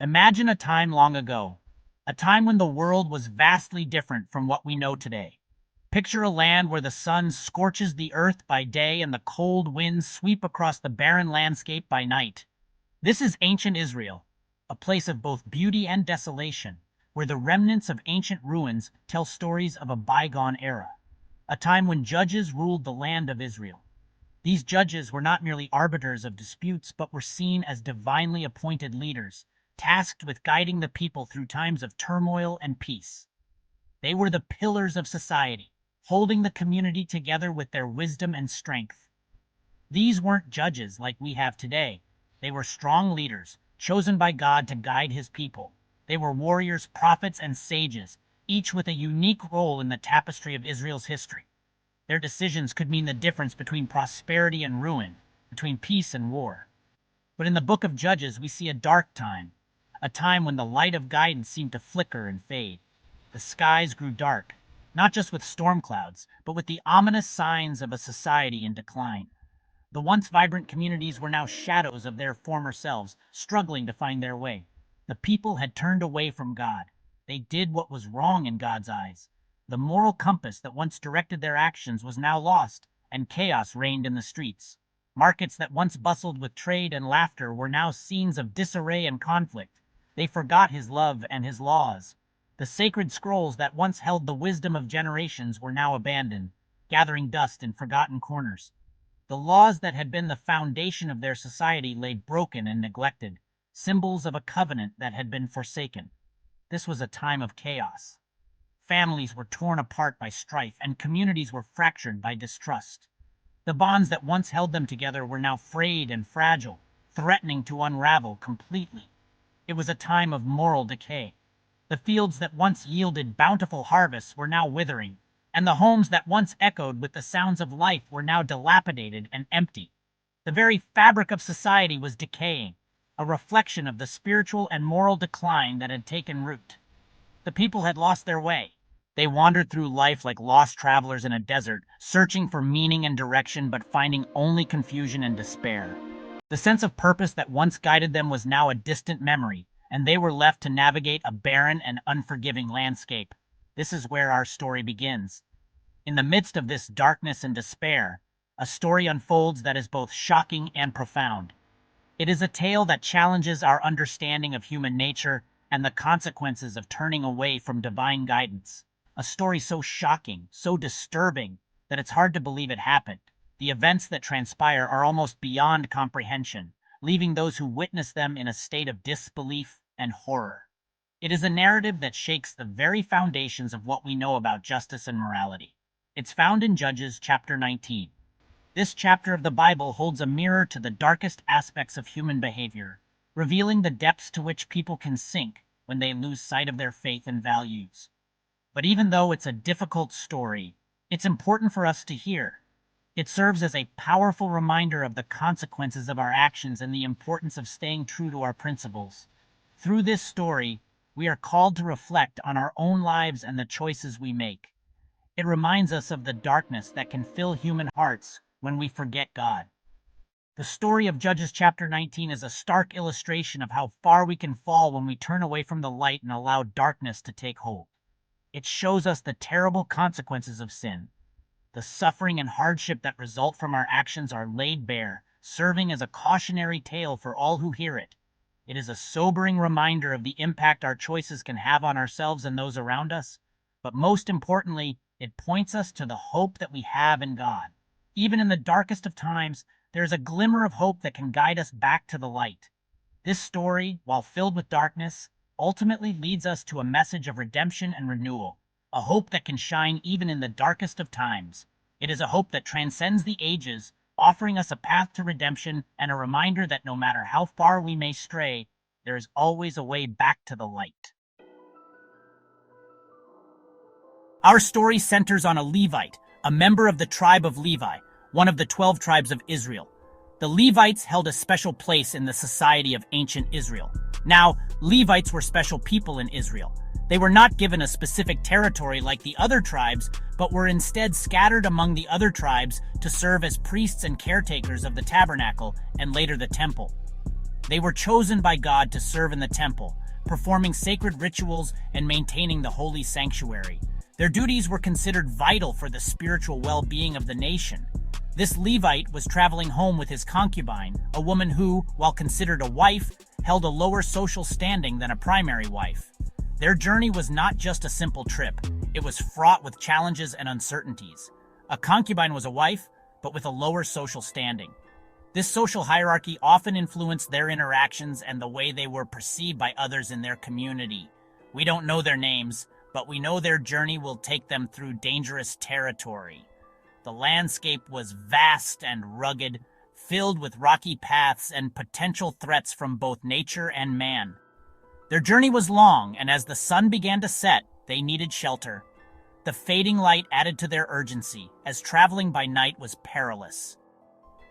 Imagine a time long ago, a time when the world was vastly different from what we know today. Picture a land where the sun scorches the earth by day and the cold winds sweep across the barren landscape by night. This is ancient Israel, a place of both beauty and desolation, where the remnants of ancient ruins tell stories of a bygone era, a time when judges ruled the land of Israel. These judges were not merely arbiters of disputes, but were seen as divinely appointed leaders, tasked with guiding the people through times of turmoil and peace. They were the pillars of society, holding the community together with their wisdom and strength. These weren't judges like we have today. They were strong leaders, chosen by God to guide his people. They were warriors, prophets, and sages, each with a unique role in the tapestry of Israel's history. Their decisions could mean the difference between prosperity and ruin, between peace and war. But in the book of Judges, we see a dark time, a time when the light of guidance seemed to flicker and fade. The skies grew dark, not just with storm clouds, but with the ominous signs of a society in decline. The once vibrant communities were now shadows of their former selves, struggling to find their way. The people had turned away from God. They did what was wrong in God's eyes. The moral compass that once directed their actions was now lost, and chaos reigned in the streets. Markets that once bustled with trade and laughter were now scenes of disarray and conflict. They forgot his love and his laws. The sacred scrolls that once held the wisdom of generations were now abandoned, gathering dust in forgotten corners. The laws that had been the foundation of their society lay broken and neglected, symbols of a covenant that had been forsaken. This was a time of chaos. Families were torn apart by strife, and communities were fractured by distrust. The bonds that once held them together were now frayed and fragile, threatening to unravel completely. It was a time of moral decay. The fields that once yielded bountiful harvests were now withering, and the homes that once echoed with the sounds of life were now dilapidated and empty. The very fabric of society was decaying, a reflection of the spiritual and moral decline that had taken root. The people had lost their way. They wandered through life like lost travelers in a desert, searching for meaning and direction, but finding only confusion and despair. The sense of purpose that once guided them was now a distant memory, and they were left to navigate a barren and unforgiving landscape. This is where our story begins. In the midst of this darkness and despair, a story unfolds that is both shocking and profound. It is a tale that challenges our understanding of human nature and the consequences of turning away from divine guidance. A story so shocking, so disturbing, that it's hard to believe it happened. The events that transpire are almost beyond comprehension, leaving those who witness them in a state of disbelief and horror. It is a narrative that shakes the very foundations of what we know about justice and morality. It's found in Judges chapter 19. This chapter of the Bible holds a mirror to the darkest aspects of human behavior, revealing the depths to which people can sink when they lose sight of their faith and values. But even though it's a difficult story, it's important for us to hear. It serves as a powerful reminder of the consequences of our actions and the importance of staying true to our principles. Through this story, we are called to reflect on our own lives and the choices we make. It reminds us of the darkness that can fill human hearts when we forget God. The story of Judges chapter 19 is a stark illustration of how far we can fall when we turn away from the light and allow darkness to take hold. It shows us the terrible consequences of sin. The suffering and hardship that result from our actions are laid bare, serving as a cautionary tale for all who hear it. It is a sobering reminder of the impact our choices can have on ourselves and those around us. But most importantly, it points us to the hope that we have in God. Even in the darkest of times, there is a glimmer of hope that can guide us back to the light. This story, while filled with darkness, ultimately leads us to a message of redemption and renewal, a hope that can shine even in the darkest of times. It is a hope that transcends the ages, offering us a path to redemption and a reminder that no matter how far we may stray, there is always a way back to the light. Our story centers on a Levite, a member of the tribe of Levi, one of the 12 tribes of Israel. The Levites held a special place in the society of ancient Israel. Now, Levites were special people in Israel. They were not given a specific territory like the other tribes, but were instead scattered among the other tribes to serve as priests and caretakers of the tabernacle and later the temple. They were chosen by God to serve in the temple, performing sacred rituals and maintaining the holy sanctuary. Their duties were considered vital for the spiritual well-being of the nation. This Levite was traveling home with his concubine, a woman who, while considered a wife, held a lower social standing than a primary wife. Their journey was not just a simple trip, it was fraught with challenges and uncertainties. A concubine was a wife, but with a lower social standing. This social hierarchy often influenced their interactions and the way they were perceived by others in their community. We don't know their names, but we know their journey will take them through dangerous territory. The landscape was vast and rugged, filled with rocky paths and potential threats from both nature and man. Their journey was long, and as the sun began to set, they needed shelter. The fading light added to their urgency, as traveling by night was perilous.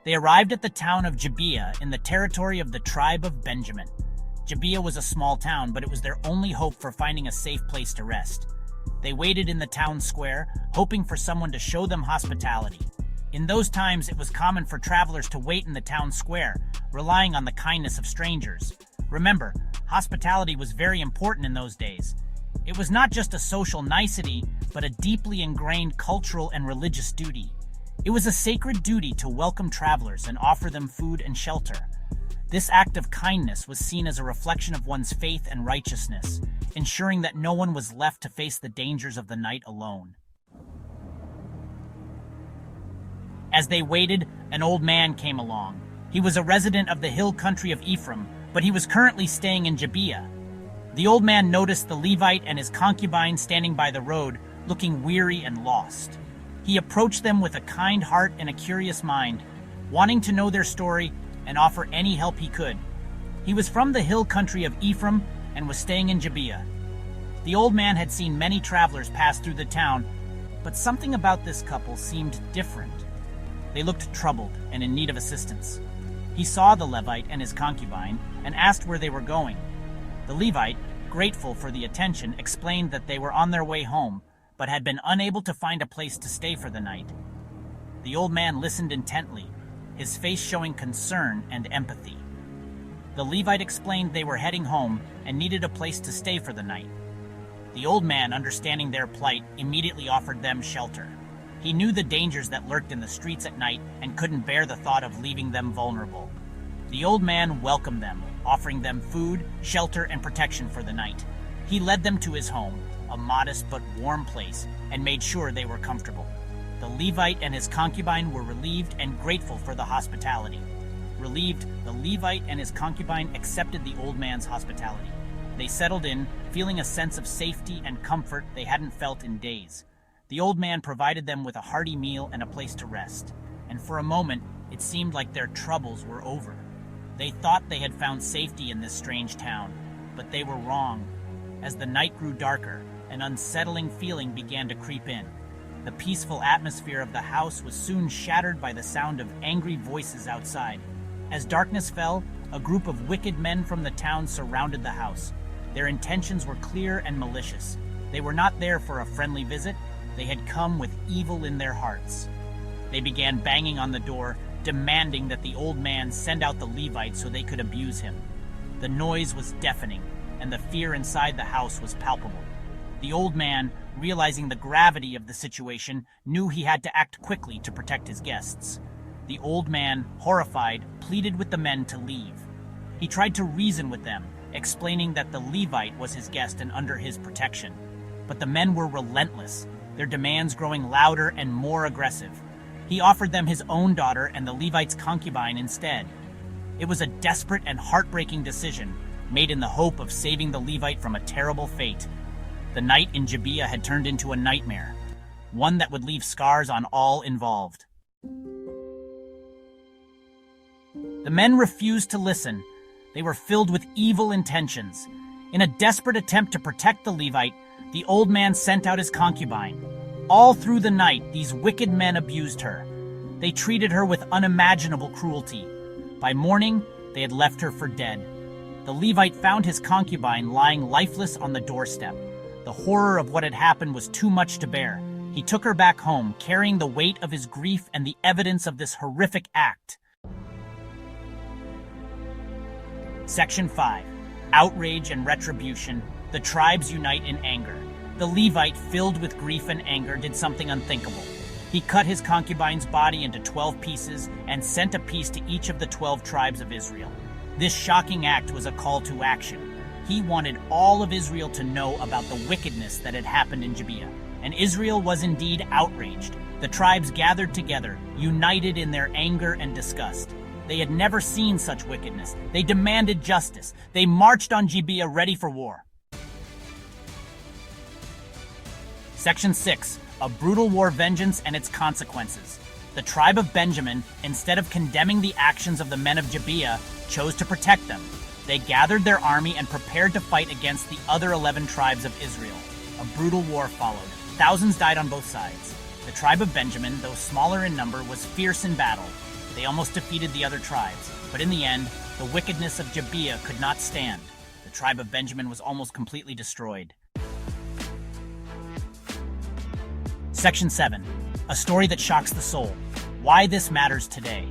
They arrived at the town of Gibeah in the territory of the tribe of Benjamin. Gibeah was a small town, but it was their only hope for finding a safe place to rest. They waited in the town square, hoping for someone to show them hospitality. In those times, it was common for travelers to wait in the town square, relying on the kindness of strangers. Remember, hospitality was very important in those days. It was not just a social nicety, but a deeply ingrained cultural and religious duty. It was a sacred duty to welcome travelers and offer them food and shelter. This act of kindness was seen as a reflection of one's faith and righteousness, ensuring that no one was left to face the dangers of the night alone. As they waited, an old man came along. He was a resident of the hill country of Ephraim, but he was currently staying in Gibeah. The old man noticed the Levite and his concubine standing by the road, looking weary and lost. He approached them with a kind heart and a curious mind, wanting to know their story and offer any help he could. He was from the hill country of Ephraim and was staying in Gibeah. The old man had seen many travelers pass through the town, but something about this couple seemed different. They looked troubled and in need of assistance. He saw the Levite and his concubine and asked where they were going. The Levite, grateful for the attention, explained that they were on their way home, but had been unable to find a place to stay for the night. The old man listened intently, his face showing concern and empathy. The Levite explained they were heading home and needed a place to stay for the night. The old man, understanding their plight, immediately offered them shelter. He knew the dangers that lurked in the streets at night and couldn't bear the thought of leaving them vulnerable. The old man welcomed them, offering them food, shelter, and protection for the night. He led them to his home, a modest but warm place, and made sure they were comfortable. The Levite and his concubine were relieved and grateful for the hospitality. Relieved, the Levite and his concubine accepted the old man's hospitality. They settled in, feeling a sense of safety and comfort they hadn't felt in days. The old man provided them with a hearty meal and a place to rest, and for a moment, it seemed like their troubles were over. They thought they had found safety in this strange town, but they were wrong. As the night grew darker, an unsettling feeling began to creep in. The peaceful atmosphere of the house was soon shattered by the sound of angry voices outside. As darkness fell, a group of wicked men from the town surrounded the house. Their intentions were clear and malicious. They were not there for a friendly visit. They had come with evil in their hearts. They began banging on the door, demanding that the old man send out the Levite so they could abuse him. The noise was deafening, and the fear inside the house was palpable. The old man, realizing the gravity of the situation, knew he had to act quickly to protect his guests. The old man, horrified, pleaded with the men to leave. He tried to reason with them, explaining that the Levite was his guest and under his protection. But the men were relentless, their demands growing louder and more aggressive. He offered them his own daughter and the Levite's concubine instead. It was a desperate and heartbreaking decision, made in the hope of saving the Levite from a terrible fate. The night in Gibeah had turned into a nightmare, one that would leave scars on all involved. The men refused to listen. They were filled with evil intentions. In a desperate attempt to protect the Levite, the old man sent out his concubine. All through the night, these wicked men abused her. They treated her with unimaginable cruelty. By morning, they had left her for dead. The Levite found his concubine lying lifeless on the doorstep. The horror of what had happened was too much to bear. He took her back home, carrying the weight of his grief and the evidence of this horrific act. Section 5. Outrage and retribution. The tribes unite in anger. The Levite, filled with grief and anger, did something unthinkable. He cut his concubine's body into 12 pieces and sent a piece to each of the 12 tribes of Israel. This shocking act was a call to action. He wanted all of Israel to know about the wickedness that had happened in Gibeah. And Israel was indeed outraged. The tribes gathered together, united in their anger and disgust. They had never seen such wickedness. They demanded justice. They marched on Gibeah ready for war. Section 6. A brutal war vengeance and its consequences. The tribe of Benjamin, instead of condemning the actions of the men of Gibeah, chose to protect them. They gathered their army and prepared to fight against the other 11 tribes of Israel. A brutal war followed. Thousands died on both sides. The tribe of Benjamin, though smaller in number, was fierce in battle. They almost defeated the other tribes, but in the end, the wickedness of Gibeah could not stand. The tribe of Benjamin was almost completely destroyed. Section 7. A story that shocks the soul. Why this matters today.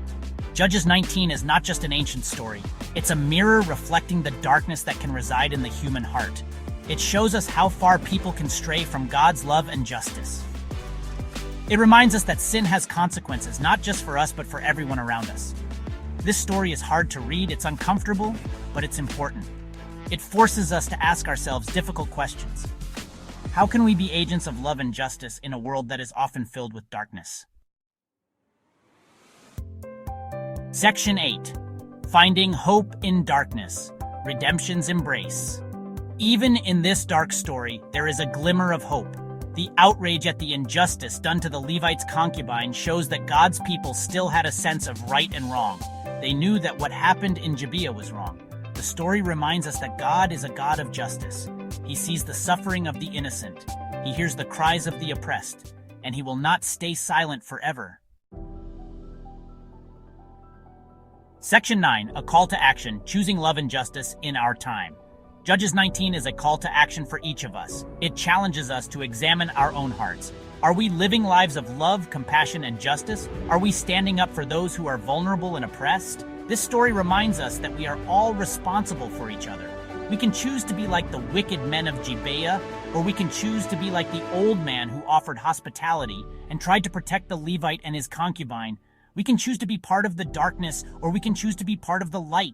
Judges 19 is not just an ancient story. It's a mirror reflecting the darkness that can reside in the human heart. It shows us how far people can stray from God's love and justice. It reminds us that sin has consequences, not just for us, but for everyone around us. This story is hard to read, it's uncomfortable, but it's important. It forces us to ask ourselves difficult questions. How can we be agents of love and justice in a world that is often filled with darkness? Section 8. Finding hope in darkness. Redemption's embrace. Even in this dark story, there is a glimmer of hope. The outrage at the injustice done to the Levite's concubine shows that God's people still had a sense of right and wrong. They knew that what happened in Gibeah was wrong. The story reminds us that God is a God of justice. He sees the suffering of the innocent. He hears the cries of the oppressed, and he will not stay silent forever. Section 9. A call to action, choosing love and justice in our time. Judges 19 is a call to action for each of us. It challenges us to examine our own hearts. Are we living lives of love, compassion, and justice? Are we standing up for those who are vulnerable and oppressed? This story reminds us that we are all responsible for each other. We can choose to be like the wicked men of Gibeah, or we can choose to be like the old man who offered hospitality and tried to protect the Levite and his concubine. We can choose to be part of the darkness, or we can choose to be part of the light.